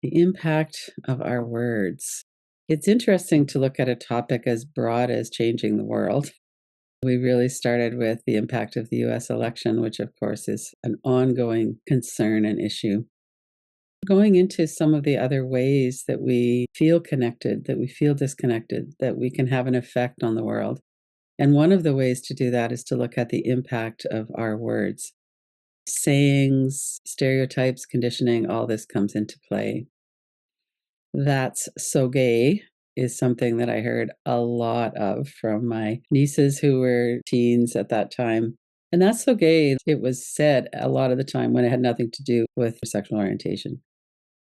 The impact of our words. It's interesting to look at a topic as broad as changing the world. We really started with the impact of the US election, which of course is an ongoing concern and issue. Going into some of the other ways that we feel connected, that we feel disconnected, that we can have an effect on the world. And one of the ways to do that is to look at the impact of our words. Sayings, stereotypes, conditioning, all this comes into play. That's so gay is something that I heard a lot of from my nieces who were teens at that time. And that's so gay. It was said a lot of the time when it had nothing to do with sexual orientation.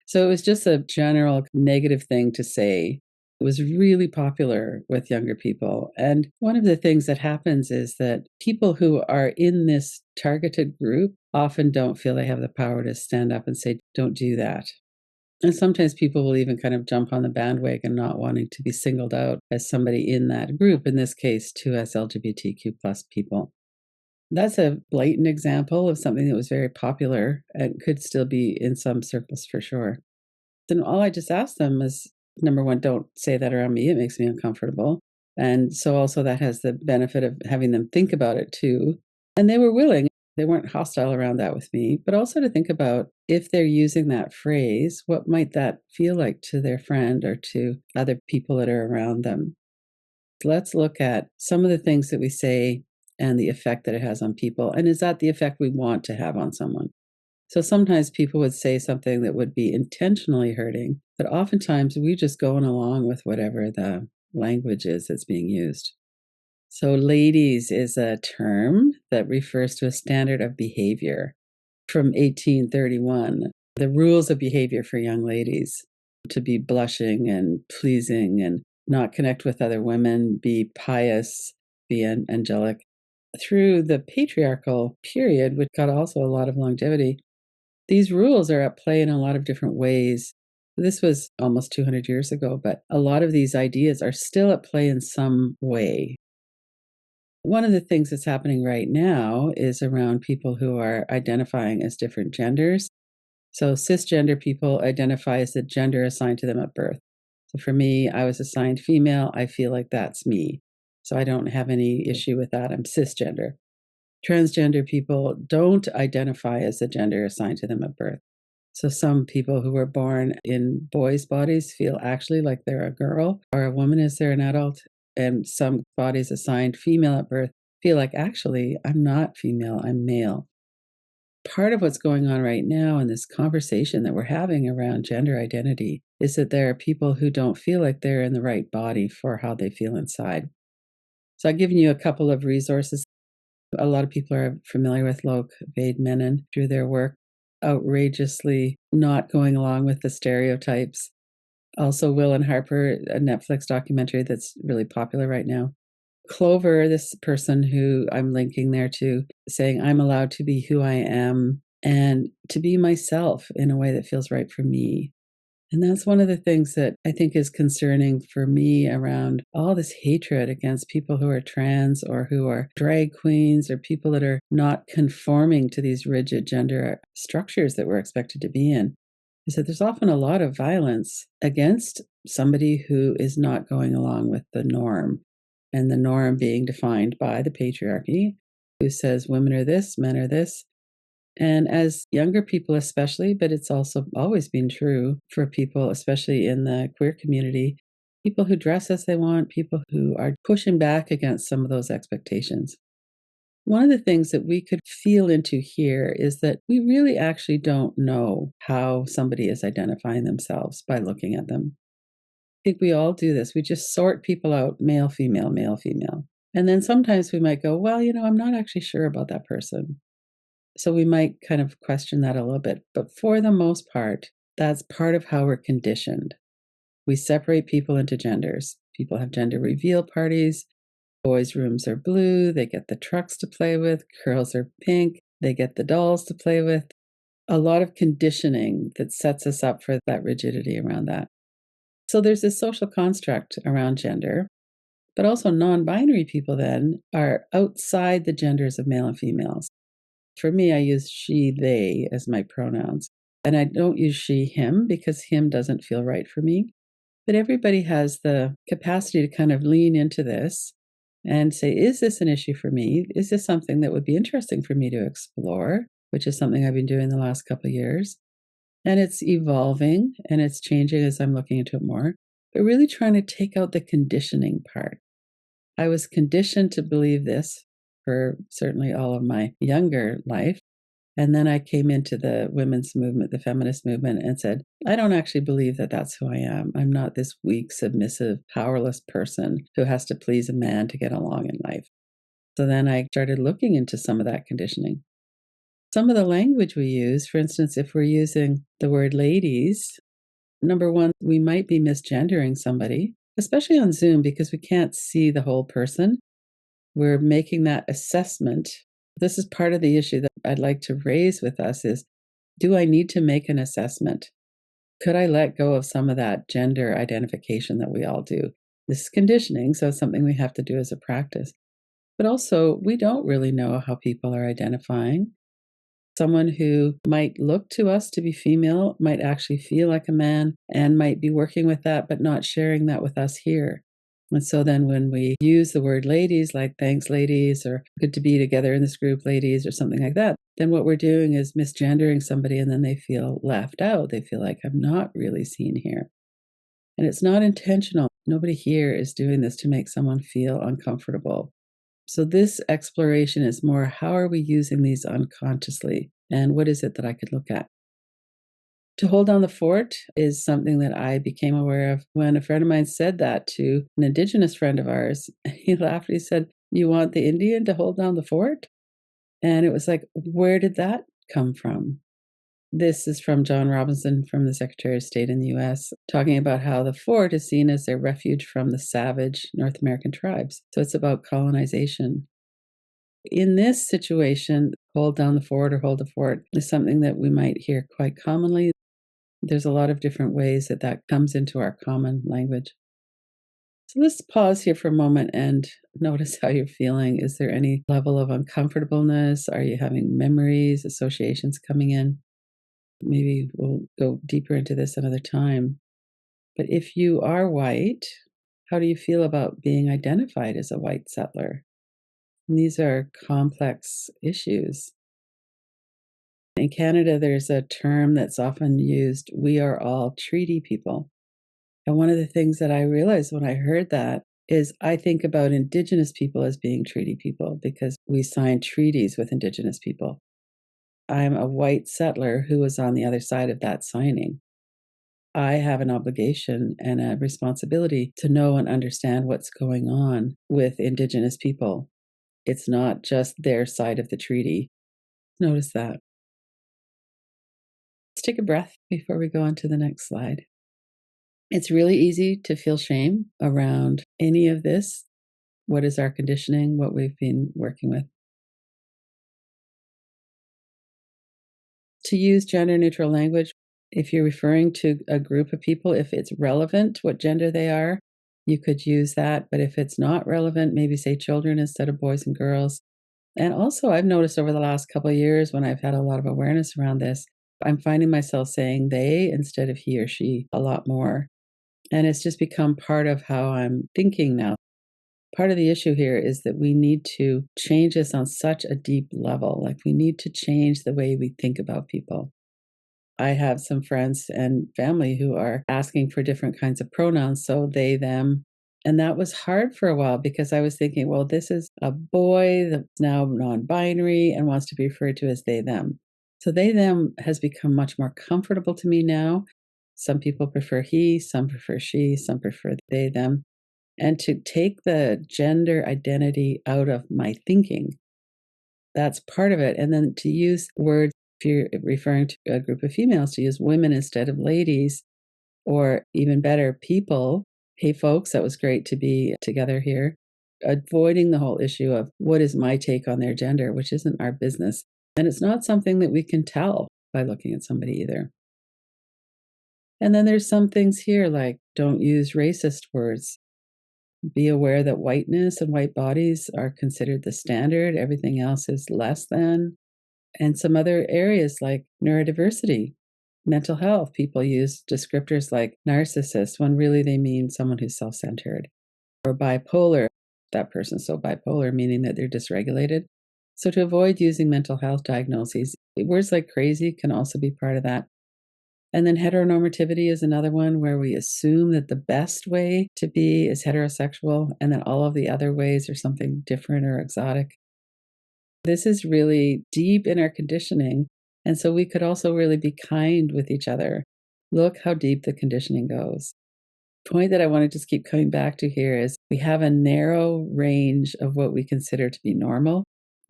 So it was just a general negative thing to say. It was really popular with younger people. And one of the things that happens is that people who are in this targeted group often don't feel they have the power to stand up and say, don't do that. And sometimes people will even kind of jump on the bandwagon, not wanting to be singled out as somebody in that group, in this case, too, as LGBTQ plus people. That's a blatant example of something that was very popular and could still be in some circles for sure. Then all I just asked them is, number one, don't say that around me. It makes me uncomfortable. And so also that has the benefit of having them think about it too. And they were willing. They weren't hostile around that with me, but also to think about if they're using that phrase, what might that feel like to their friend or to other people that are around them? Let's look at some of the things that we say and the effect that it has on people. And is that the effect we want to have on someone? So sometimes people would say something that would be intentionally hurting, but oftentimes we just going along with whatever the language is that's being used. So ladies is a term that refers to a standard of behavior from 1831. The rules of behavior for young ladies to be blushing and pleasing and not connect with other women, be pious, be angelic. Through the patriarchal period, which got also a lot of longevity, these rules are at play in a lot of different ways. This was almost 200 years ago, but a lot of these ideas are still at play in some way. One of the things that's happening right now is around people who are identifying as different genders. So cisgender people identify as the gender assigned to them at birth. So for me, I was assigned female. I feel like that's me. So I don't have any issue with that. I'm cisgender. Transgender people don't identify as the gender assigned to them at birth. So some people who were born in boys' bodies feel actually like they're a girl or a woman as they're an adult. And some bodies assigned female at birth feel like actually I'm not female, I'm male. Part of what's going on right now in this conversation that we're having around gender identity is that there are people who don't feel like they're in the right body for how they feel inside. So I've given you a couple of resources. A lot of people are familiar with Loke Vaid-Menon through their work, outrageously not going along with the stereotypes. Also, Will and Harper, a Netflix documentary that's really popular right now. Clover, this person who I'm linking there to, saying, I'm allowed to be who I am and to be myself in a way that feels right for me. And that's one of the things that I think is concerning for me around all this hatred against people who are trans or who are drag queens or people that are not conforming to these rigid gender structures that we're expected to be in. Is that there's often a lot of violence against somebody who is not going along with the norm, and the norm being defined by the patriarchy, who says women are this, men are this. And as younger people, especially, but it's also always been true for people, especially in the queer community, people who dress as they want, people who are pushing back against some of those expectations. One of the things that we could feel into here is that we really actually don't know how somebody is identifying themselves by looking at them. I think we all do this. We just sort people out, male, female, male, female. And then sometimes we might go, well, I'm not actually sure about that person. So we might kind of question that a little bit. But for the most part, that's part of how we're conditioned. We separate people into genders. People have gender reveal parties. Boys' rooms are blue. They get the trucks to play with. Girls are pink. They get the dolls to play with. A lot of conditioning that sets us up for that rigidity around that. So there's this social construct around gender. But also non-binary people then are outside the genders of male and females. For me, I use she, they as my pronouns. And I don't use she, him, because him doesn't feel right for me. But everybody has the capacity to kind of lean into this and say, is this an issue for me? Is this something that would be interesting for me to explore? Which is something I've been doing the last couple of years. And it's evolving and it's changing as I'm looking into it more. But really trying to take out the conditioning part. I was conditioned to believe this for certainly all of my younger life. And then I came into the women's movement, the feminist movement, and said, I don't actually believe that that's who I am. I'm not this weak, submissive, powerless person who has to please a man to get along in life. So then I started looking into some of that conditioning. Some of the language we use, for instance, if we're using the word ladies, number one, we might be misgendering somebody, especially on Zoom because we can't see the whole person. We're making that assessment. This is part of the issue that I'd like to raise with us is, do I need to make an assessment? Could I let go of some of that gender identification that we all do? This is conditioning, so it's something we have to do as a practice. But also, we don't really know how people are identifying. Someone who might look to us to be female might actually feel like a man and might be working with that, but not sharing that with us here. And so then when we use the word ladies, like thanks, ladies, or good to be together in this group, ladies, or something like that, then what we're doing is misgendering somebody and then they feel left out. They feel like I'm not really seen here. And it's not intentional. Nobody here is doing this to make someone feel uncomfortable. So this exploration is more, how are we using these unconsciously? And what is it that I could look at? To hold down the fort is something that I became aware of when a friend of mine said that to an Indigenous friend of ours. He laughed. He said, you want the Indian to hold down the fort? And it was like, where did that come from? This is from John Robinson from the Secretary of State in the US, talking about how the fort is seen as a refuge from the savage North American tribes. So it's about colonization. In this situation, hold down the fort or hold the fort is something that we might hear quite commonly. There's a lot of different ways that that comes into our common language. So let's pause here for a moment and notice how you're feeling. Is there any level of uncomfortableness? Are you having memories, associations coming in? Maybe we'll go deeper into this another time. But if you are white, how do you feel about being identified as a white settler? And these are complex issues. In Canada, there's a term that's often used, we are all treaty people. And one of the things that I realized when I heard that is I think about Indigenous people as being treaty people because we signed treaties with Indigenous people. I'm a white settler who was on the other side of that signing. I have an obligation and a responsibility to know and understand what's going on with Indigenous people. It's not just their side of the treaty. Notice that. Let's take a breath before we go on to the next slide. It's really easy to feel shame around any of this. What is our conditioning, what we've been working with? To use gender neutral language, if you're referring to a group of people, if it's relevant what gender they are, you could use that. But if it's not relevant, maybe say children instead of boys and girls. And also, I've noticed over the last couple of years when I've had a lot of awareness around this, I'm finding myself saying they instead of he or she a lot more. And it's just become part of how I'm thinking now. Part of the issue here is that we need to change this on such a deep level. Like we need to change the way we think about people. I have some friends and family who are asking for different kinds of pronouns. So they, them. And that was hard for a while because I was thinking, well, this is a boy that's now non binary and wants to be referred to as they, them. So they, them has become much more comfortable to me now. Some people prefer he, some prefer she, some prefer they, them. And to take the gender identity out of my thinking, that's part of it. And then to use words, if you're referring to a group of females, to use women instead of ladies, or even better, people. Hey, folks, that was great to be together here. Avoiding the whole issue of what is my take on their gender, which isn't our business. And it's not something that we can tell by looking at somebody either. And then there's some things here like don't use racist words. Be aware that whiteness and white bodies are considered the standard. Everything else is less than. And some other areas like neurodiversity. Mental health, people use descriptors like narcissist when really they mean someone who's self centered, or bipolar. That person's so bipolar, meaning that they're dysregulated. So, to avoid using mental health diagnoses, words like crazy can also be part of that. And then heteronormativity is another one where we assume that the best way to be is heterosexual and that all of the other ways are something different or exotic. This is really deep in our conditioning. And so we could also really be kind with each other. Look how deep the conditioning goes. Point that I want to just keep coming back to here is we have a narrow range of what we consider to be normal.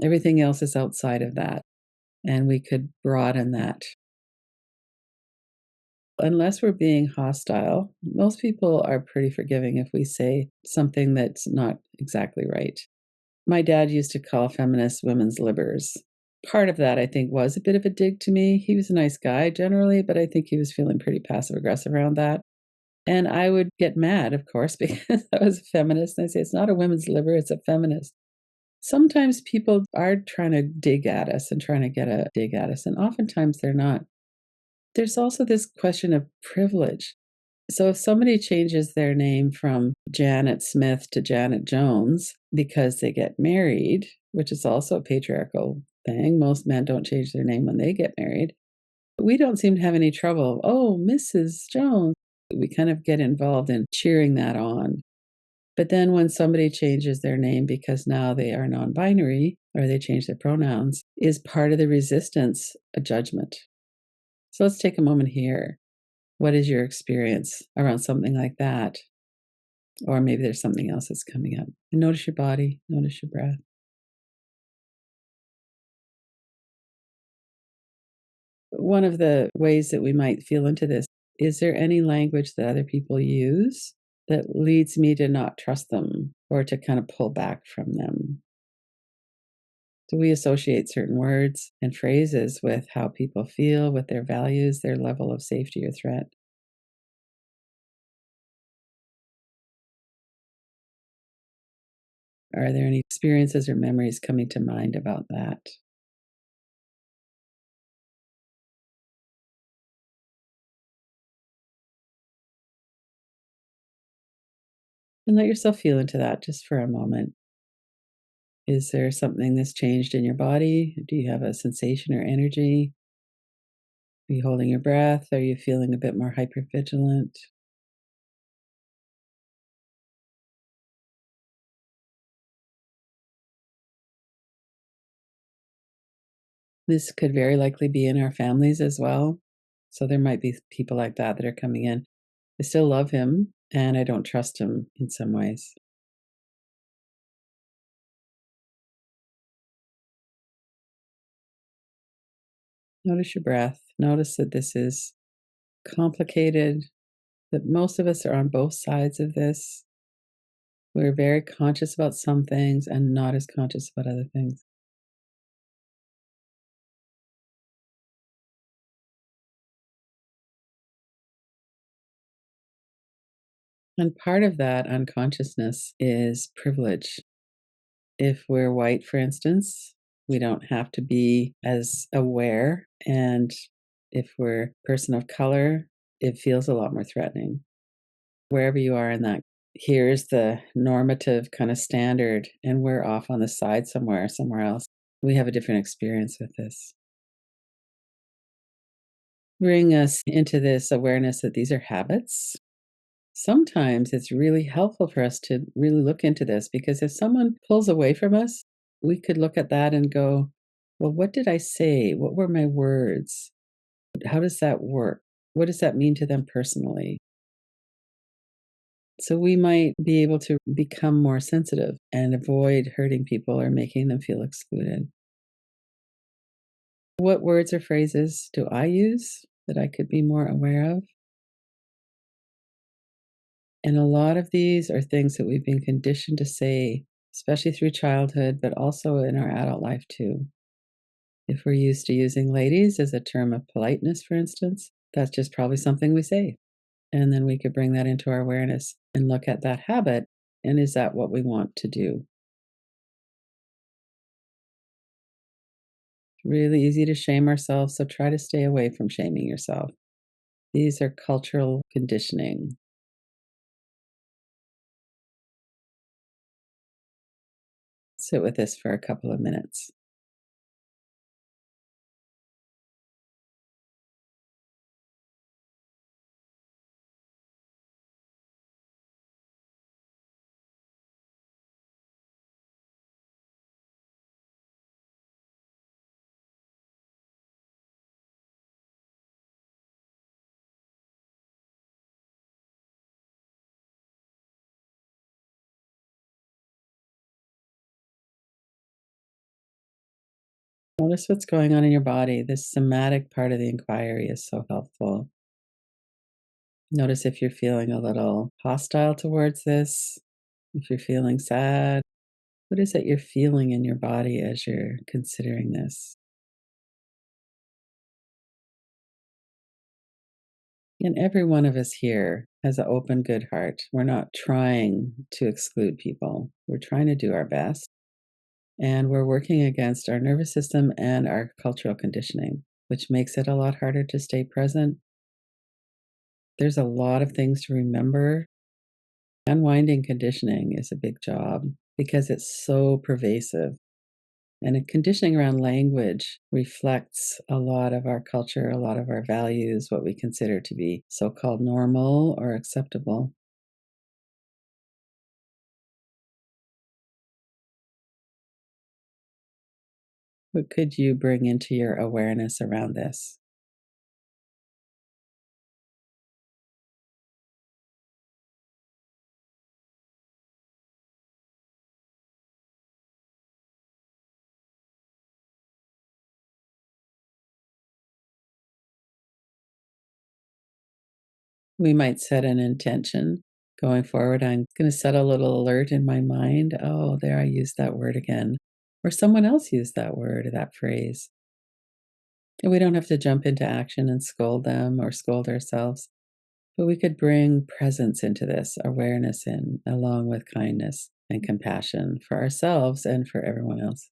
Everything else is outside of that. And we could broaden that. Unless we're being hostile, most people are pretty forgiving if we say something that's not exactly right. My dad used to call feminists women's libbers. Part of that, I think, was a bit of a dig to me. He was a nice guy generally, but I think he was feeling pretty passive aggressive around that. And I would get mad, of course, because I was a feminist. And I say, it's not a women's liber, it's a feminist. Sometimes people are trying to dig at us and trying to get a dig at us, and oftentimes they're not. There's also this question of privilege. So if somebody changes their name from Janet Smith to Janet Jones because they get married, which is also a patriarchal thing, most men don't change their name when they get married. We don't seem to have any trouble. Oh, Mrs. Jones. We kind of get involved in cheering that on. But then when somebody changes their name because now they are non binary or they change their pronouns, is part of the resistance a judgment? So let's take a moment here. What is your experience around something like that? Or maybe there's something else that's coming up. And notice your body, notice your breath. One of the ways that we might feel into this, is there any language that other people use that leads me to not trust them or to kind of pull back from them? Do we associate certain words and phrases with how people feel, with their values, their level of safety or threat? Are there any experiences or memories coming to mind about that? And let yourself feel into that just for a moment. Is there something that's changed in your body? Do you have a sensation or energy? Are you holding your breath? Are you feeling a bit more hypervigilant? This could very likely be in our families as well. So there might be people like that that are coming in. I still love him and I don't trust him in some ways. Notice your breath. Notice that this is complicated, that most of us are on both sides of this. We're very conscious about some things and not as conscious about other things. And part of that unconsciousness is privilege. If we're white, for instance, we don't have to be as aware. And if we're a person of color, it feels a lot more threatening. Wherever you are in that, here's the normative kind of standard, and we're off on the side somewhere else. We have a different experience with this. Bring us into this awareness that these are habits. Sometimes it's really helpful for us to really look into this because if someone pulls away from us, we could look at that and go, well, what did I say? What were my words? How does that work? What does that mean to them personally? So we might be able to become more sensitive and avoid hurting people or making them feel excluded. What words or phrases do I use that I could be more aware of? And a lot of these are things that we've been conditioned to say, especially through childhood, but also in our adult life too. If we're used to using ladies as a term of politeness, for instance, that's just probably something we say. And then we could bring that into our awareness and look at that habit. And is that what we want to do? Really easy to shame ourselves. So try to stay away from shaming yourself. These are cultural conditioning. Sit with this for a couple of minutes. Notice what's going on in your body. This somatic part of the inquiry is so helpful. Notice if you're feeling a little hostile towards this, if you're feeling sad. What is it you're feeling in your body as you're considering this? And every one of us here has an open, good heart. We're not trying to exclude people, we're trying to do our best. And we're working against our nervous system and our cultural conditioning, which makes it a lot harder to stay present. There's a lot of things to remember. Unwinding conditioning is a big job because it's so pervasive. And conditioning around language reflects a lot of our culture, a lot of our values, what we consider to be so called normal or acceptable. What could you bring into your awareness around this? We might set an intention going forward. I'm going to set a little alert in my mind. Oh, there I used that word again. Or someone else used that word or that phrase. And we don't have to jump into action and scold them or scold ourselves, but we could bring presence into this, awareness in, along with kindness and compassion for ourselves and for everyone else.